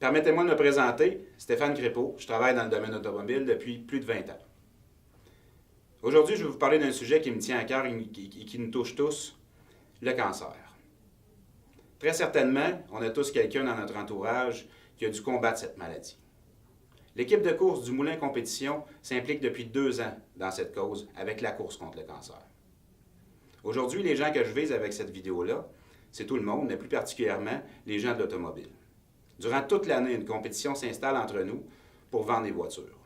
Permettez-moi de me présenter, Stéphane Crépeau. Je travaille dans le domaine automobile depuis plus de 20 ans. Aujourd'hui, je vais vous parler d'un sujet qui me tient à cœur et qui nous touche tous, le cancer. Très certainement, on a tous quelqu'un dans notre entourage qui a dû combattre cette maladie. L'équipe de course du Moulin Compétition s'implique depuis 2 ans dans cette cause avec la course contre le cancer. Aujourd'hui, les gens que je vise avec cette vidéo-là, c'est tout le monde, mais plus particulièrement les gens de l'automobile. Durant toute l'année, une compétition s'installe entre nous pour vendre des voitures.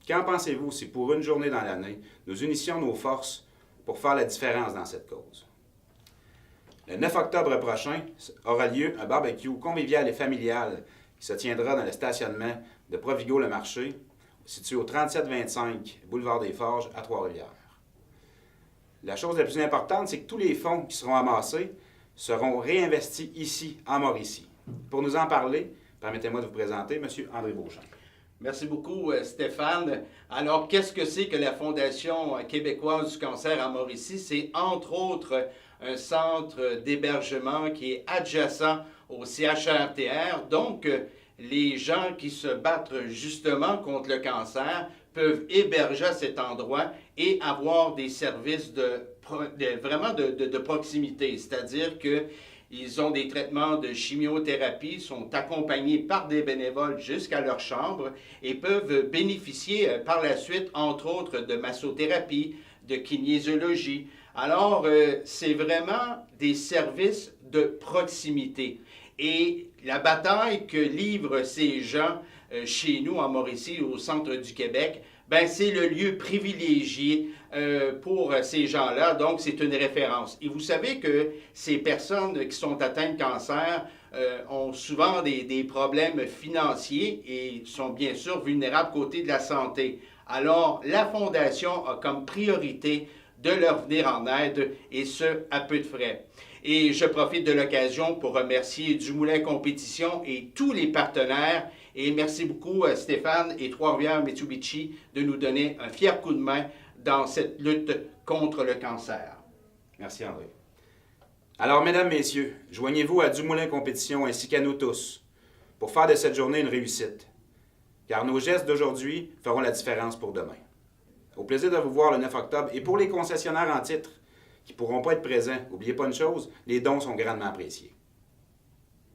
Qu'en pensez-vous si pour une journée dans l'année, nous unissions nos forces pour faire la différence dans cette cause? Le 9 octobre prochain aura lieu un barbecue convivial et familial qui se tiendra dans le stationnement de Provigo-le-Marché, situé au 3725 boulevard des Forges à Trois-Rivières. La chose la plus importante, c'est que tous les fonds qui seront amassés seront réinvestis ici, en Mauricie. Pour nous en parler, permettez-moi de vous présenter M. André Beauchamp. Merci beaucoup, Stéphane. Alors, qu'est-ce que c'est que la Fondation québécoise du cancer à Mauricie? C'est entre autres un centre d'hébergement qui est adjacent au CHRTR. Donc, les gens qui se battent justement contre le cancer peuvent héberger à cet endroit et avoir des services vraiment de proximité. C'est-à-dire qu'ils ont des traitements de chimiothérapie, sont accompagnés par des bénévoles jusqu'à leur chambre et peuvent bénéficier par la suite, entre autres, de massothérapie, de kinésiologie. Alors, c'est vraiment des services de proximité. Et la bataille que livrent ces gens chez nous en Mauricie, au centre du Québec, ben c'est le lieu privilégié pour ces gens-là, donc c'est une référence. Et vous savez que ces personnes qui sont atteintes de cancer ont souvent des problèmes financiers et sont bien sûr vulnérables côté de la santé. Alors, la Fondation a comme priorité de leur venir en aide, et ce, à peu de frais. Et je profite de l'occasion pour remercier du Moulin Compétition et tous les partenaires. Et merci beaucoup Stéphane et Trois-Rivières Mitsubishi de nous donner un fier coup de main dans cette lutte contre le cancer. Merci André. Alors, mesdames, messieurs, joignez-vous à du Moulin Compétition ainsi qu'à nous tous pour faire de cette journée une réussite. Car nos gestes d'aujourd'hui feront la différence pour demain. Au plaisir de vous voir le 9 octobre. Et pour les concessionnaires en titre qui ne pourront pas être présents, n'oubliez pas une chose, les dons sont grandement appréciés.